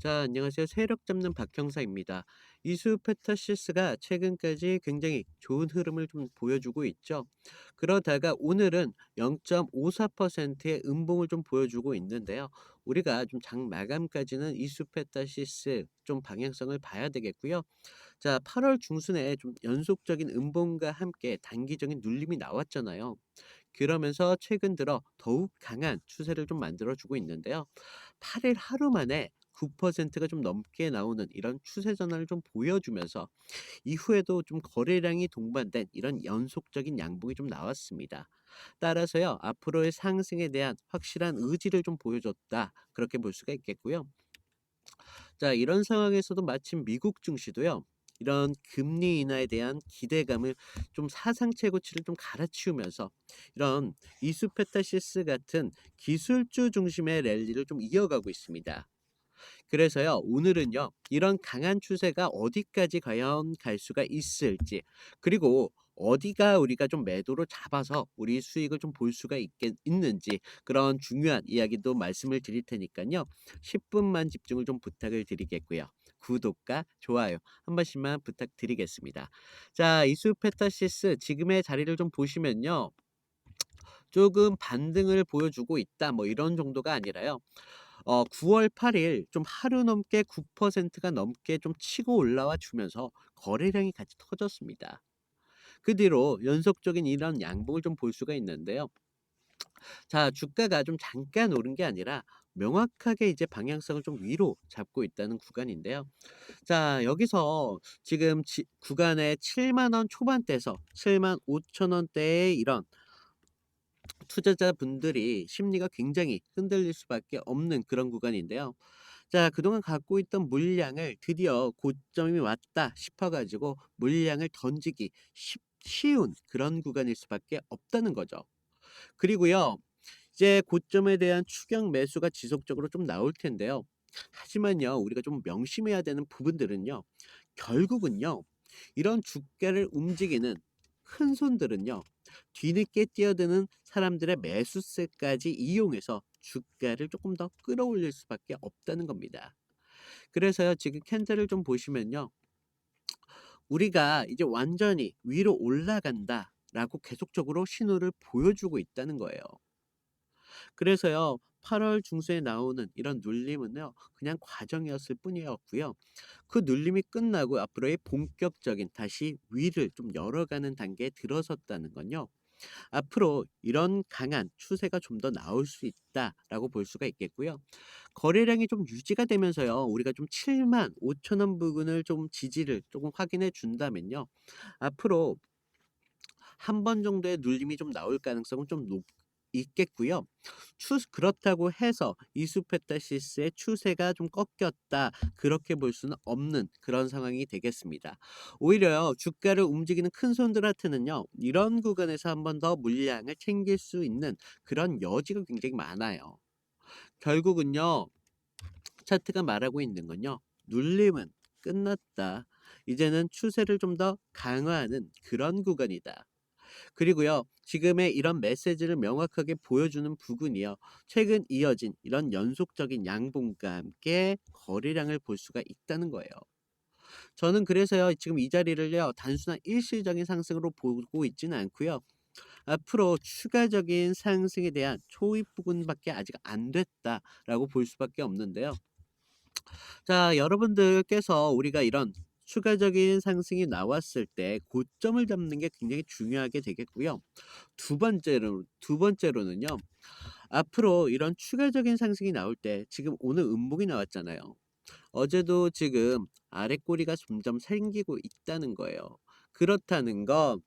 자, 안녕하세요. 세력 잡는 박형사입니다. 이수 페타시스가 최근까지 굉장히 좋은 흐름을 좀 보여주고 있죠. 그러다가 오늘은 0.54%의 음봉을 좀 보여주고 있는데요. 우리가 좀 장 마감까지는 이수 페타시스 좀 방향성을 봐야 되겠고요. 자, 8월 중순에 좀 연속적인 음봉과 함께 단기적인 눌림이 나왔잖아요. 그러면서 최근 들어 더욱 강한 추세를 좀 만들어주고 있는데요. 8일 하루 만에 9%가 좀 넘게 나오는 이런 추세 전환을 좀 보여주면서 이후에도 좀 거래량이 동반된 이런 연속적인 양봉이 좀 나왔습니다. 따라서요, 앞으로의 상승에 대한 확실한 의지를 좀 보여줬다. 그렇게 볼 수가 있겠고요. 자, 이런 상황에서도 마침 미국 증시도요. 이런 금리 인하에 대한 기대감을 좀 사상 최고치를 좀 갈아치우면서 이런 이수페타시스 같은 기술주 중심의 랠리를 좀 이어가고 있습니다. 그래서요, 오늘은요, 이런 강한 추세가 어디까지 과연 갈 수가 있을지, 그리고 어디가 우리가 좀 매도로 잡아서 우리 수익을 좀 볼 수가 있는지, 그런 중요한 이야기도 말씀을 드릴 테니까요. 10분만 집중을 좀 부탁을 드리겠고요. 구독과 좋아요 한 번씩만 부탁드리겠습니다. 자, 이수페타시스 지금의 자리를 좀 보시면요. 조금 반등을 보여주고 있다, 뭐 이런 정도가 아니라요. 9월 8일 좀 하루 넘게 9%가 넘게 좀 치고 올라와 주면서 거래량이 같이 터졌습니다. 그 뒤로 연속적인 이런 양봉을 좀 볼 수가 있는데요. 자, 주가가 좀 잠깐 오른 게 아니라 명확하게 이제 방향성을 좀 위로 잡고 있다는 구간인데요. 자, 여기서 지금 구간의 7만 원 초반대에서 7만 5천 원대의 이런 투자자분들이 심리가 굉장히 흔들릴 수밖에 없는 그런 구간인데요. 자, 그동안 갖고 있던 물량을 드디어 고점이 왔다 싶어 가지고 물량을 던지기 쉬운 그런 구간일 수밖에 없다는 거죠. 그리고요. 이제 고점에 대한 추격 매수가 지속적으로 좀 나올 텐데요. 하지만요, 우리가 좀 명심해야 되는 부분들은요. 결국은요. 이런 주가를 움직이는 큰 손들은요. 뒤늦게 뛰어드는 사람들의 매수세까지 이용해서 주가를 조금 더 끌어올릴 수밖에 없다는 겁니다. 그래서요, 지금 캔들을 좀 보시면요. 우리가 이제 완전히 위로 올라간다라고 계속적으로 신호를 보여주고 있다는 거예요. 그래서요. 8월 중순에 나오는 이런 눌림은요. 그냥 과정이었을 뿐이었고요. 그 눌림이 끝나고 앞으로의 본격적인 다시 위를 좀 열어가는 단계에 들어섰다는 건요. 앞으로 이런 강한 추세가 좀 더 나올 수 있다라고 볼 수가 있겠고요. 거래량이 좀 유지가 되면서요. 우리가 좀 7만 5천 원 부근을 좀 지지를 조금 확인해 준다면요. 앞으로 한 번 정도의 눌림이 좀 나올 가능성은 좀 있겠고요. 그렇다고 해서 이수페타시스의 추세가 좀 꺾였다. 그렇게 볼 수는 없는 그런 상황이 되겠습니다. 오히려요. 주가를 움직이는 큰 손들한테는요. 이런 구간에서 한 번 더 물량을 챙길 수 있는 그런 여지가 굉장히 많아요. 결국은요. 차트가 말하고 있는 건요. 눌림은 끝났다. 이제는 추세를 좀 더 강화하는 그런 구간이다. 그리고요. 지금의 이런 메시지를 명확하게 보여주는 부분이요. 최근 이어진 이런 연속적인 양봉과 함께 거래량을 볼 수가 있다는 거예요. 저는 그래서요. 지금 이 자리를요. 단순한 일시적인 상승으로 보고 있지는 않고요. 앞으로 추가적인 상승에 대한 초입 부분밖에 아직 안 됐다라고 볼 수밖에 없는데요. 자, 여러분들께서 우리가 이런 추가적인 상승이 나왔을 때 고점을 잡는 게 굉장히 중요하게 되겠고요. 두 번째로는요. 앞으로 이런 추가적인 상승이 나올 때 지금 오늘 음봉이 나왔잖아요. 어제도 지금 아래 꼬리가 점점 생기고 있다는 거예요. 그렇다는 건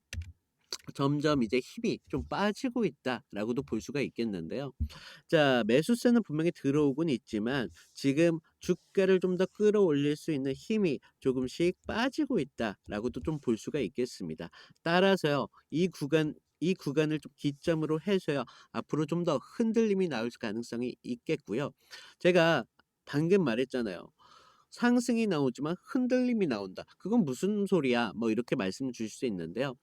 점점 이제 힘이 좀 빠지고 있다라고도 볼 수가 있겠는데요. 자, 매수세는 분명히 들어오곤 있지만 지금 주가를 좀 더 끌어올릴 수 있는 힘이 조금씩 빠지고 있다라고도 좀 볼 수가 있겠습니다. 따라서요. 이 구간을 좀 기점으로 해서요. 앞으로 좀 더 흔들림이 나올 가능성이 있겠고요. 제가 방금 말했잖아요. 상승이 나오지만 흔들림이 나온다. 그건 무슨 소리야? 뭐 이렇게 말씀 주실 수 있는데요.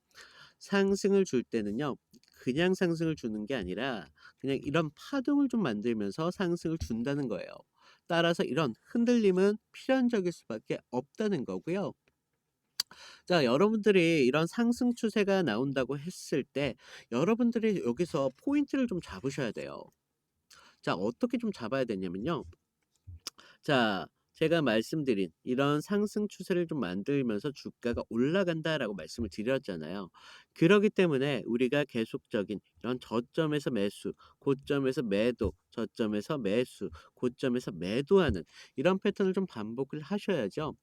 상승을 줄 때는요. 그냥 상승을 주는 게 아니라 그냥 이런 파동을 좀 만들면서 상승을 준다는 거예요. 따라서 이런 흔들림은 필연적일 수밖에 없다는 거고요. 자, 여러분들이 이런 상승 추세가 나온다고 했을 때 여러분들이 여기서 포인트를 좀 잡으셔야 돼요. 자, 어떻게 좀 잡아야 되냐면요. 자, 제가 말씀드린 이런 상승 추세를 좀 만들면서 주가가 올라간다라고 말씀을 드렸잖아요. 그러기 때문에 우리가 계속적인 이런 저점에서 매수, 고점에서 매도, 저점에서 매수, 고점에서 매도하는 이런 패턴을 좀 반복을 하셔야죠.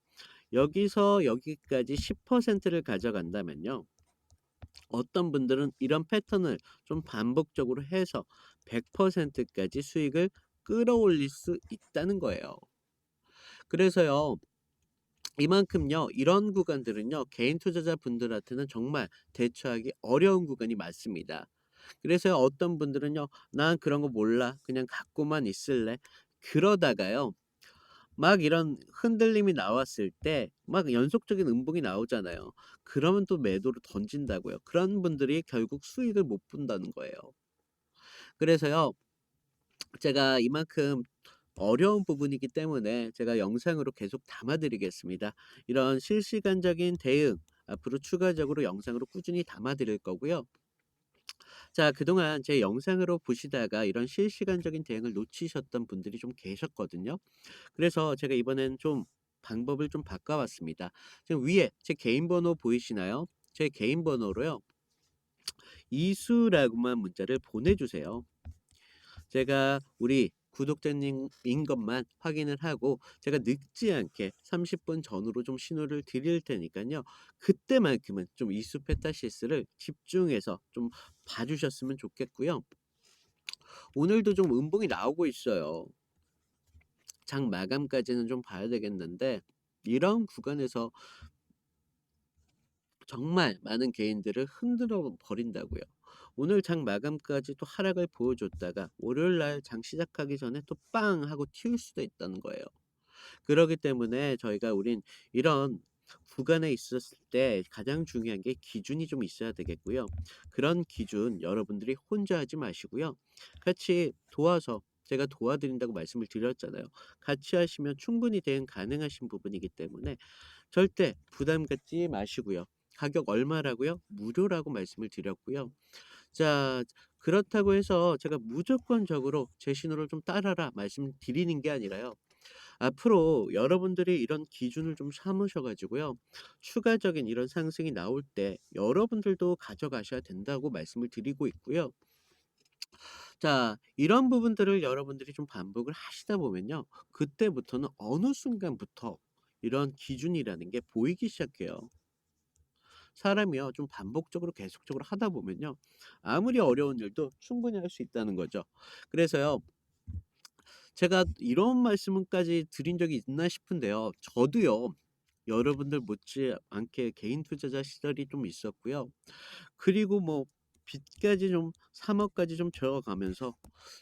여기서 여기까지 10%를 가져간다면요. 어떤 분들은 이런 패턴을 좀 반복적으로 해서 100%까지 수익을 끌어올릴 수 있다는 거예요. 그래서요, 이만큼요, 이런 구간들은요, 개인 투자자분들한테는 정말 대처하기 어려운 구간이 많습니다. 그래서 어떤 분들은요, 난 그런 거 몰라. 그냥 갖고만 있을래. 그러다가요, 막 이런 흔들림이 나왔을 때, 막 연속적인 음봉이 나오잖아요. 그러면 또 매도를 던진다고요. 그런 분들이 결국 수익을 못 본다는 거예요. 그래서요, 제가 이만큼 어려운 부분이기 때문에 제가 영상으로 계속 담아 드리겠습니다. 이런 실시간적인 대응 앞으로 추가적으로 영상으로 꾸준히 담아 드릴 거고요. 자, 그동안 제 영상으로 보시다가 이런 실시간적인 대응을 놓치셨던 분들이 좀 계셨거든요. 그래서 제가 이번엔 좀 방법을 좀 바꿔 왔습니다. 지금 위에 제 개인 번호 보이시나요? 제 개인 번호로요. 이수라고만 문자를 보내 주세요. 제가 우리 구독자님인 것만 확인을 하고 제가 늦지 않게 30분 전후로 좀 신호를 드릴 테니까요. 그때만큼은 좀 이수페타시스를 집중해서 좀 봐주셨으면 좋겠고요. 오늘도 좀 음봉이 나오고 있어요. 장 마감까지는 좀 봐야 되겠는데 이런 구간에서 정말 많은 개인들을 흔들어 버린다고요. 오늘 장 마감까지 또 하락을 보여줬다가 월요일 날 장 시작하기 전에 또 빵 하고 튀을 수도 있다는 거예요. 그러기 때문에 저희가 우린 이런 구간에 있었을 때 가장 중요한 게 기준이 좀 있어야 되겠고요. 그런 기준 여러분들이 혼자 하지 마시고요. 같이 도와서 제가 도와드린다고 말씀을 드렸잖아요. 같이 하시면 충분히 대응 가능하신 부분이기 때문에 절대 부담 갖지 마시고요. 가격 얼마라고요? 무료라고 말씀을 드렸고요. 자, 그렇다고 해서 제가 무조건적으로 제 신호를 좀 따라라 말씀드리는 게 아니라요. 앞으로 여러분들이 이런 기준을 좀 삼으셔 가지고요. 추가적인 이런 상승이 나올 때 여러분들도 가져가셔야 된다고 말씀을 드리고 있고요. 자, 이런 부분들을 여러분들이 좀 반복을 하시다 보면요. 그때부터는 어느 순간부터 이런 기준이라는 게 보이기 시작해요. 사람이요, 좀 반복적으로 계속적으로 하다 보면요. 아무리 어려운 일도 충분히 할 수 있다는 거죠. 그래서요. 제가 이런 말씀까지 드린 적이 있나 싶은데요. 저도요. 여러분들 못지않게 개인 투자자 시절이 좀 있었고요. 그리고 뭐 빚까지 좀 3 억까지 좀 들어가면서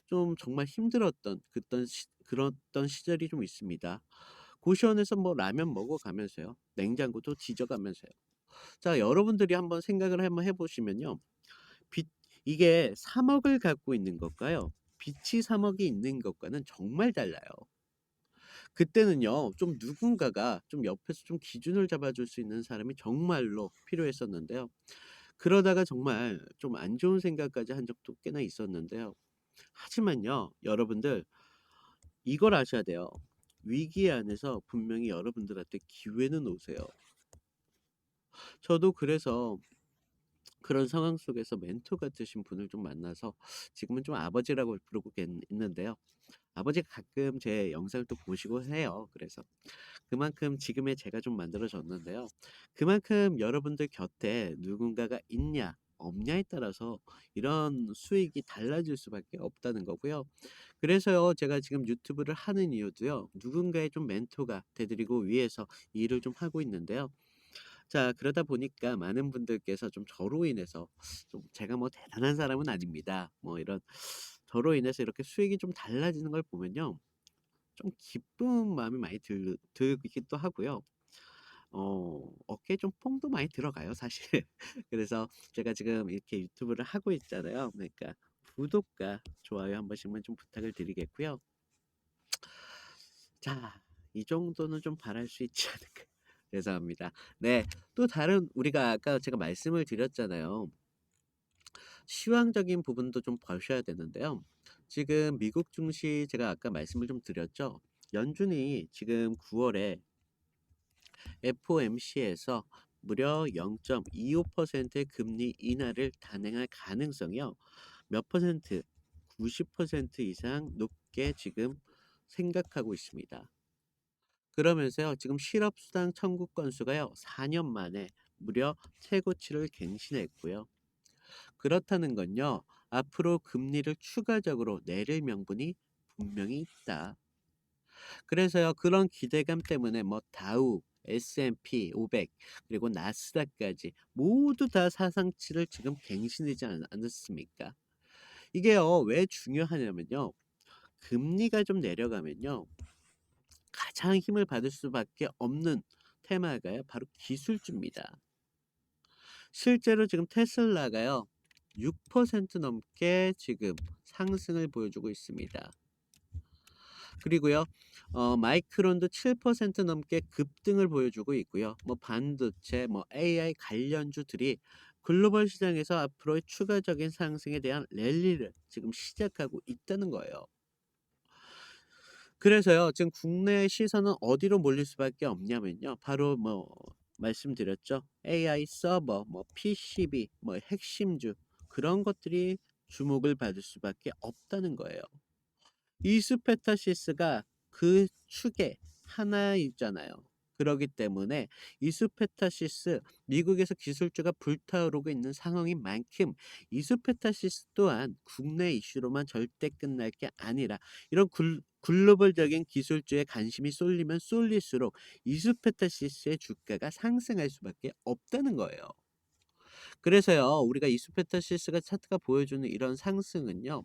좀 정말 힘들었던 그랬던 시절이 좀 있습니다. 고시원에서 뭐 라면 먹어가면서요. 냉장고도 뒤져가면서요. 자, 여러분들이 한번 생각을 한번 해 보시면요. 빚 이게 3 억을 갖고 있는 것과요. 빚이 3 억이 있는 것과는 정말 달라요. 그때는요. 좀 누군가가 좀 옆에서 좀 기준을 잡아 줄 수 있는 사람이 정말로 필요했었는데요. 그러다가 정말 좀 안 좋은 생각까지 한 적도 꽤나 있었는데요. 하지만요. 여러분들 이걸 아셔야 돼요. 위기 안에서 분명히 여러분들한테 기회는 오세요. 저도 그래서 그런 상황 속에서 멘토 같으신 분을 좀 만나서 지금은 좀 아버지라고 부르고 있는데요. 아버지가 가끔 제 영상을 또 보시고 해요. 그래서 그만큼 지금의 제가 좀 만들어졌는데요. 그만큼 여러분들 곁에 누군가가 있냐 없냐에 따라서 이런 수익이 달라질 수밖에 없다는 거고요. 그래서요, 제가 지금 유튜브를 하는 이유도요. 누군가의 좀 멘토가 되드리고 위해서 이 일을 좀 하고 있는데요. 자, 그러다 보니까 많은 분들께서 좀 저로 인해서 좀 제가 뭐 대단한 사람은 아닙니다. 뭐 이런 저로 인해서 이렇게 수익이 좀 달라지는 걸 보면요. 좀 기쁜 마음이 많이 들기도 하고요. 어깨에 좀 뽕도 많이 들어가요, 사실. 그래서 제가 지금 이렇게 유튜브를 하고 있잖아요. 그러니까 구독과 좋아요 한 번씩만 좀 부탁을 드리겠고요. 자, 이 정도는 좀 바랄 수 있지 않을까. 죄송합니다. 네. 또 다른 우리가 아까 제가 말씀을 드렸잖아요. 시황적인 부분도 좀 보셔야 되는데요. 지금 미국 증시 제가 아까 말씀을 좀 드렸죠. 연준이 지금 9월에 FOMC에서 무려 0.25%의 금리 인하를 단행할 가능성이요. 몇 퍼센트? 90% 이상 높게 지금 생각하고 있습니다. 그러면서요, 지금 실업수당 청구 건수가요, 4년 만에 무려 최고치를 갱신했고요. 그렇다는 건요, 앞으로 금리를 추가적으로 내릴 명분이 분명히 있다. 그래서요, 그런 기대감 때문에 뭐 다우, S&P 500, 그리고 나스닥까지 모두 다 사상치를 지금 갱신하지 않았습니까? 이게요, 왜 중요하냐면요, 금리가 좀 내려가면요, 가장 힘을 받을 수밖에 없는 테마가요, 바로 기술주입니다. 실제로 지금 테슬라가요, 6% 넘게 지금 상승을 보여주고 있습니다. 그리고요, 마이크론도 7% 넘게 급등을 보여주고 있고요. 뭐 반도체, 뭐 AI 관련주들이 글로벌 시장에서 앞으로의 추가적인 상승에 대한 랠리를 지금 시작하고 있다는 거예요. 그래서요, 지금 국내 시선은 어디로 몰릴 수밖에 없냐면요. 바로 뭐 말씀드렸죠. AI 서버, 뭐 PCB, 뭐 핵심주 그런 것들이 주목을 받을 수밖에 없다는 거예요. 이스페타시스가 그 축의 하나이잖아요. 그러기 때문에 이스페타시스 미국에서 기술주가 불타오르고 있는 상황인 만큼 이스페타시스 또한 국내 이슈로만 절대 끝날 게 아니라 이런 글로벌적인 기술주에 관심이 쏠리면 쏠릴수록 이스페타시스의 주가가 상승할 수밖에 없다는 거예요. 그래서요, 우리가 이스페타시스가 차트가 보여주는 이런 상승은요,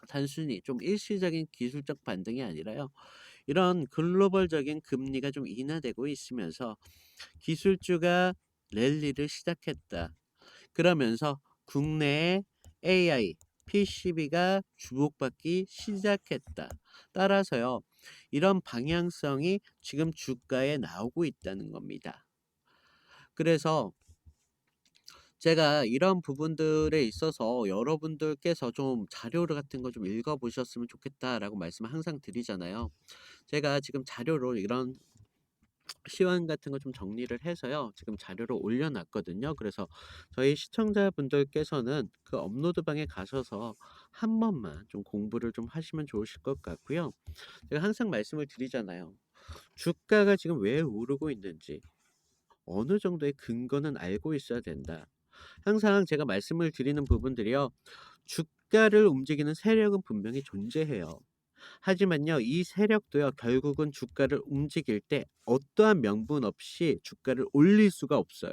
단순히 좀 일시적인 기술적 반등이 아니라요. 이런 글로벌적인 금리가 좀 인하되고 있으면서 기술주가 랠리를 시작했다. 그러면서 국내에 AI, PCB가 주목받기 시작했다. 따라서요, 이런 방향성이 지금 주가에 나오고 있다는 겁니다. 그래서 제가 이런 부분들에 있어서 여러분들께서 좀 자료를 같은 거 좀 읽어 보셨으면 좋겠다라고 말씀을 항상 드리잖아요. 제가 지금 자료로 이런 시황 같은 거 좀 정리를 해서요. 지금 자료를 올려 놨거든요. 그래서 저희 시청자분들께서는 그 업로드 방에 가셔서 한 번만 좀 공부를 좀 하시면 좋으실 것 같고요. 제가 항상 말씀을 드리잖아요. 주가가 지금 왜 오르고 있는지 어느 정도의 근거는 알고 있어야 된다. 항상 제가 말씀을 드리는 부분들이요. 주가를 움직이는 세력은 분명히 존재해요. 하지만요, 이 세력도요, 결국은 주가를 움직일 때 어떠한 명분 없이 주가를 올릴 수가 없어요.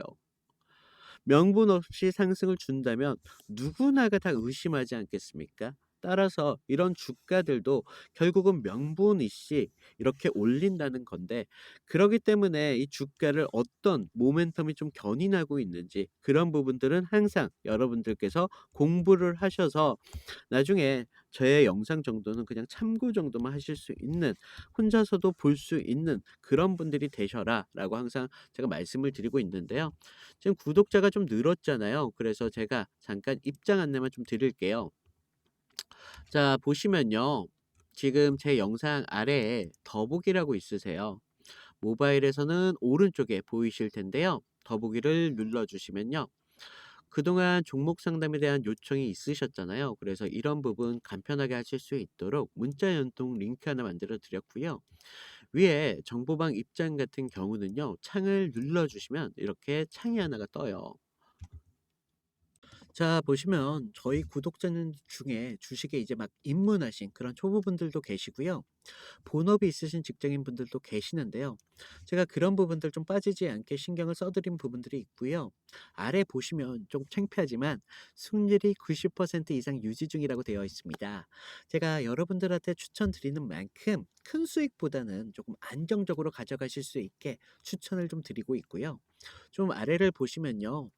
명분 없이 상승을 준다면 누구나가 다 의심하지 않겠습니까? 따라서 이런 주가들도 결국은 명분 이씨 이렇게 올린다는 건데 그러기 때문에 이 주가를 어떤 모멘텀이 좀 견인하고 있는지 그런 부분들은 항상 여러분들께서 공부를 하셔서 나중에 제 영상 정도는 그냥 참고 정도만 하실 수 있는 혼자서도 볼 수 있는 그런 분들이 되셔라라고 항상 제가 말씀을 드리고 있는데요. 지금 구독자가 좀 늘었잖아요. 그래서 제가 잠깐 입장 안내만 좀 드릴게요. 자, 보시면요. 지금 제 영상 아래에 더보기라고 있으세요. 모바일에서는 오른쪽에 보이실 텐데요. 더보기를 눌러주시면요. 그동안 종목 상담에 대한 요청이 있으셨잖아요. 그래서 이런 부분 간편하게 하실 수 있도록 문자 연동 링크 하나 만들어 드렸고요. 위에 정보방 입장 같은 경우는요. 창을 눌러주시면 이렇게 창이 하나가 떠요. 자, 보시면 저희 구독자님 중에 주식에 이제 막 입문하신 그런 초보분들도 계시고요. 본업이 있으신 직장인 분들도 계시는데요. 제가 그런 부분들 좀 빠지지 않게 신경을 써드린 부분들이 있고요. 아래 보시면 좀 창피하지만 승률이 90% 이상 유지 중이라고 되어 있습니다. 제가 여러분들한테 추천드리는 만큼 큰 수익보다는 조금 안정적으로 가져가실 수 있게 추천을 좀 드리고 있고요. 좀 아래를 보시면요.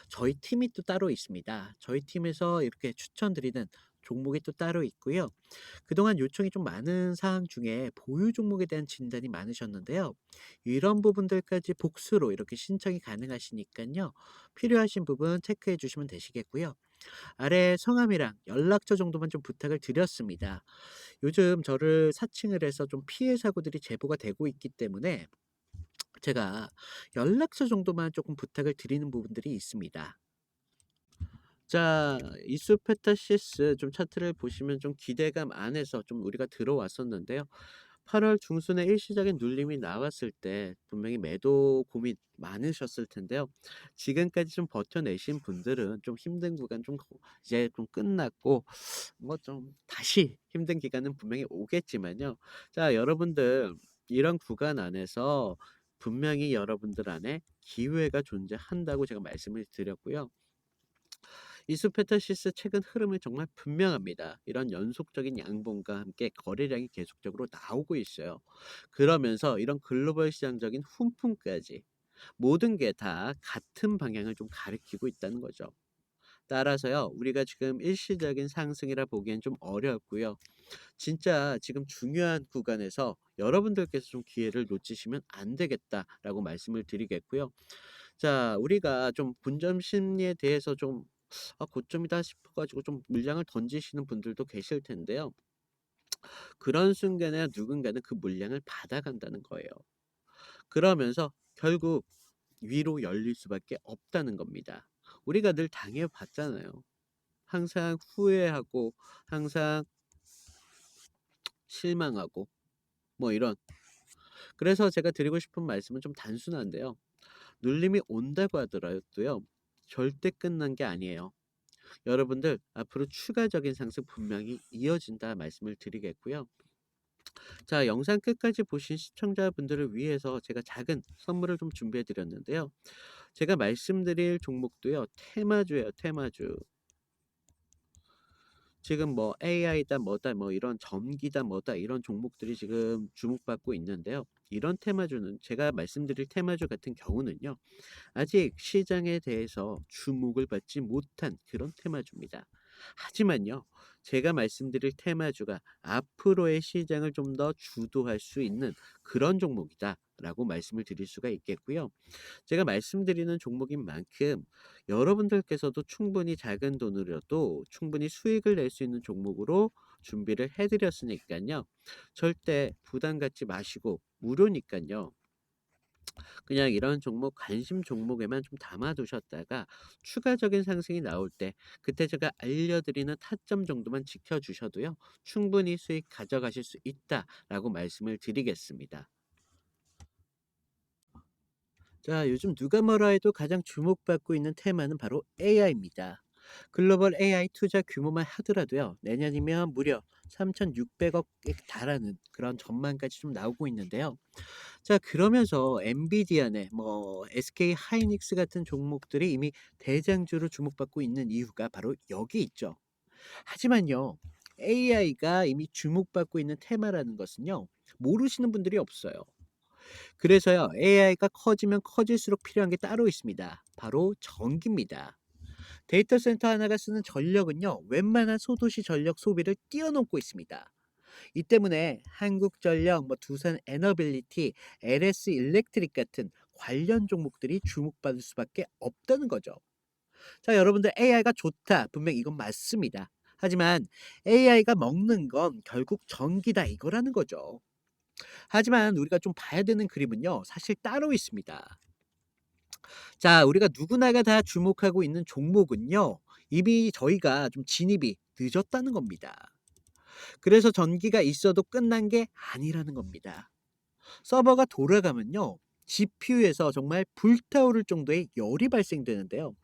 저희 팀이 또 따로 있습니다. 저희 팀에서 이렇게 추천드리는 종목이 또 따로 있고요. 그동안 요청이 좀 많은 사항 중에 보유 종목에 대한 진단이 많으셨는데요. 이런 부분들까지 복수로 이렇게 신청이 가능하시니까요. 필요하신 부분 체크해 주시면 되시겠고요. 아래 성함이랑 연락처 정도만 좀 부탁을 드렸습니다. 요즘 저를 사칭을 해서 좀 피해 사고들이 제보가 되고 있기 때문에 제가 연락처 정도만 조금 부탁을 드리는 부분들이 있습니다. 자, 이수페타시스 좀 차트를 보시면 좀 기대감 안에서 좀 우리가 들어왔었는데요. 8월 중순에 일시적인 눌림이 나왔을 때 분명히 매도 고민 많으셨을 텐데요. 지금까지 좀 버텨내신 분들은 좀 힘든 구간 좀 이제 좀 끝났고 뭐 좀 다시 힘든 기간은 분명히 오겠지만요. 자, 여러분들 이런 구간 안에서 분명히 여러분들 안에 기회가 존재한다고 제가 말씀을 드렸고요. 이수페타시스 최근 흐름은 정말 분명합니다. 이런 연속적인 양봉과 함께 거래량이 계속적으로 나오고 있어요. 그러면서 이런 글로벌 시장적인 훈풍까지 모든 게 다 같은 방향을 좀 가리키고 있다는 거죠. 따라서요, 우리가 지금 일시적인 상승이라 보기엔 좀 어렵고요. 진짜 지금 중요한 구간에서 여러분들께서 좀 기회를 놓치시면 안 되겠다라고 말씀을 드리겠고요. 자, 우리가 좀 본점 심리에 대해서 좀 고점이다 싶어 가지고 좀 물량을 던지시는 분들도 계실 텐데요. 그런 순간에 누군가는 그 물량을 받아간다는 거예요. 그러면서 결국 위로 열릴 수밖에 없다는 겁니다. 우리가 늘 당해 봤잖아요. 항상 후회하고 항상 실망하고 뭐 이런. 그래서 제가 드리고 싶은 말씀은 좀 단순한데요. 눌림이 온다고 하더라도요. 절대 끝난 게 아니에요. 여러분들 앞으로 추가적인 상승 분명히 이어진다 말씀을 드리겠고요. 자, 영상 끝까지 보신 시청자분들을 위해서 제가 작은 선물을 좀 준비해 드렸는데요. 제가 말씀드릴 종목도요. 테마주예요, 테마주. 지금 뭐 AI다 뭐다 뭐 이런 전기다 뭐다 이런 종목들이 지금 주목받고 있는데요. 이런 테마주는 제가 말씀드릴 테마주 같은 경우는요. 아직 시장에 대해서 주목을 받지 못한 그런 테마주입니다. 하지만요, 제가 말씀드릴 테마주가 앞으로의 시장을 좀 더 주도할 수 있는 그런 종목이다라고 말씀을 드릴 수가 있겠고요. 제가 말씀드리는 종목인 만큼 여러분들께서도 충분히 작은 돈으로도 충분히 수익을 낼 수 있는 종목으로 준비를 해드렸으니까요. 절대 부담 갖지 마시고 무료니까요. 그냥 이런 종목 관심 종목에만 좀 담아 두셨다가 추가적인 상승이 나올 때 그때 제가 알려드리는 타점 정도만 지켜주셔도요. 충분히 수익 가져가실 수 있다라고 말씀을 드리겠습니다. 자, 요즘 누가 뭐라 해도 가장 주목받고 있는 테마는 바로 AI입니다. 글로벌 AI 투자 규모만 하더라도요, 내년이면 무려 3,600억에 달하는 그런 전망까지 좀 나오고 있는데요. 자, 그러면서 엔비디아네, 뭐 SK 하이닉스 같은 종목들이 이미 대장주로 주목받고 있는 이유가 바로 여기 있죠. 하지만요, AI가 이미 주목받고 있는 테마라는 것은요, 모르시는 분들이 없어요. 그래서요, AI가 커지면 커질수록 필요한 게 따로 있습니다. 바로 전기입니다. 데이터 센터 하나가 쓰는 전력은요, 웬만한 소도시 전력 소비를 뛰어넘고 있습니다. 이 때문에 한국전력, 뭐 두산 에너빌리티, LS 일렉트릭 같은 관련 종목들이 주목받을 수밖에 없다는 거죠. 자, 여러분들 AI가 좋다. 분명 이건 맞습니다. 하지만 AI가 먹는 건 결국 전기다 이거라는 거죠. 하지만 우리가 좀 봐야 되는 그림은요. 사실 따로 있습니다. 자, 우리가 누구나가 다 주목하고 있는 종목은요. 이미 저희가 좀 진입이 늦었다는 겁니다. 그래서 전기가 있어도 끝난 게 아니라는 겁니다. 서버가 돌아가면요. GPU에서 정말 불타오를 정도의 열이 발생되는데요.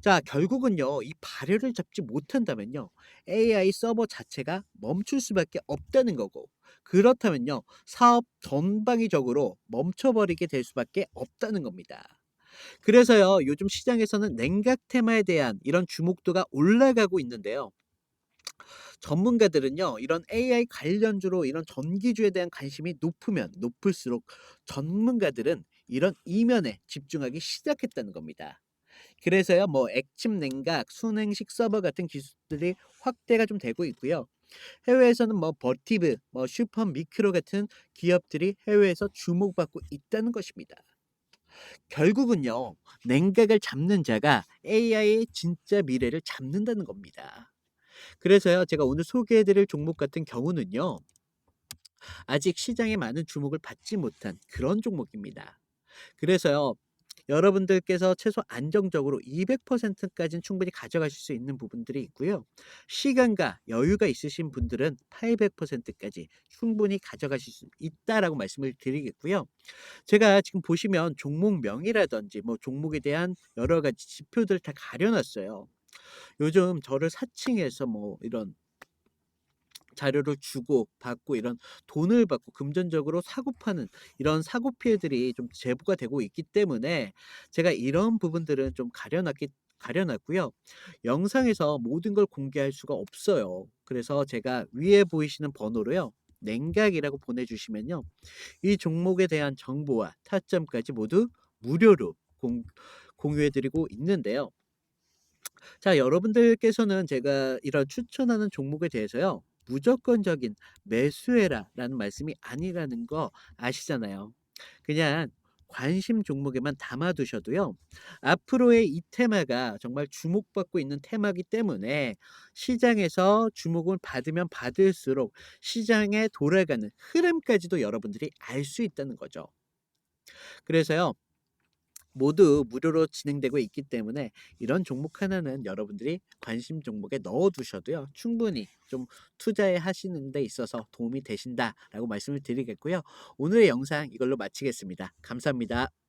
자, 결국은요. 이 발열을 잡지 못한다면요. AI 서버 자체가 멈출 수밖에 없다는 거고. 그렇다면요. 사업 전방위적으로 멈춰버리게 될 수밖에 없다는 겁니다. 그래서요. 요즘 시장에서는 냉각 테마에 대한 이런 주목도가 올라가고 있는데요. 전문가들은요, 이런 AI 관련주로 이런 전기주에 대한 관심이 높으면 높을수록 전문가들은 이런 이면에 집중하기 시작했다는 겁니다. 그래서요, 뭐 액침 냉각, 순행식 서버 같은 기술들이 확대가 좀 되고 있고요. 해외에서는 뭐 버티브, 뭐 슈퍼 미크로 같은 기업들이 해외에서 주목받고 있다는 것입니다. 결국은요, 냉각을 잡는 자가 AI의 진짜 미래를 잡는다는 겁니다. 그래서요, 제가 오늘 소개해드릴 종목 같은 경우는요, 아직 시장에 많은 주목을 받지 못한 그런 종목입니다. 그래서요, 여러분들께서 최소 안정적으로 200%까지는 충분히 가져가실 수 있는 부분들이 있고요. 시간과 여유가 있으신 분들은 800%까지 충분히 가져가실 수 있다라고 말씀을 드리겠고요. 제가 지금 보시면 종목명이라든지 뭐 종목에 대한 여러 가지 지표들 다 가려 놨어요. 요즘 저를 사칭해서 뭐 이런 자료를 주고 받고 이런 돈을 받고 금전적으로 사고 파는 이런 사고 피해들이 좀 제보가 되고 있기 때문에 제가 이런 부분들은 좀 가려 놨고요. 영상에서 모든 걸 공개할 수가 없어요. 그래서 제가 위에 보이시는 번호로요. 냉각이라고 보내주시면요. 이 종목에 대한 정보와 타점까지 모두 무료로 공유해 드리고 있는데요. 자, 여러분들께서는 제가 이런 추천하는 종목에 대해서요. 무조건적인 매수해라라는 말씀이 아니라는 거 아시잖아요. 그냥 관심 종목에만 담아 두셔도요. 앞으로의 이 테마가 정말 주목받고 있는 테마이기 때문에 시장에서 주목을 받으면 받을수록 시장에 돌아가는 흐름까지도 여러분들이 알 수 있다는 거죠. 그래서요. 모두 무료로 진행되고 있기 때문에 이런 종목 하나는 여러분들이 관심 종목에 넣어 두셔도요. 충분히 좀 투자에 하시는 데 있어서 도움이 되신다라고 말씀을 드리겠고요. 오늘의 영상 이걸로 마치겠습니다. 감사합니다.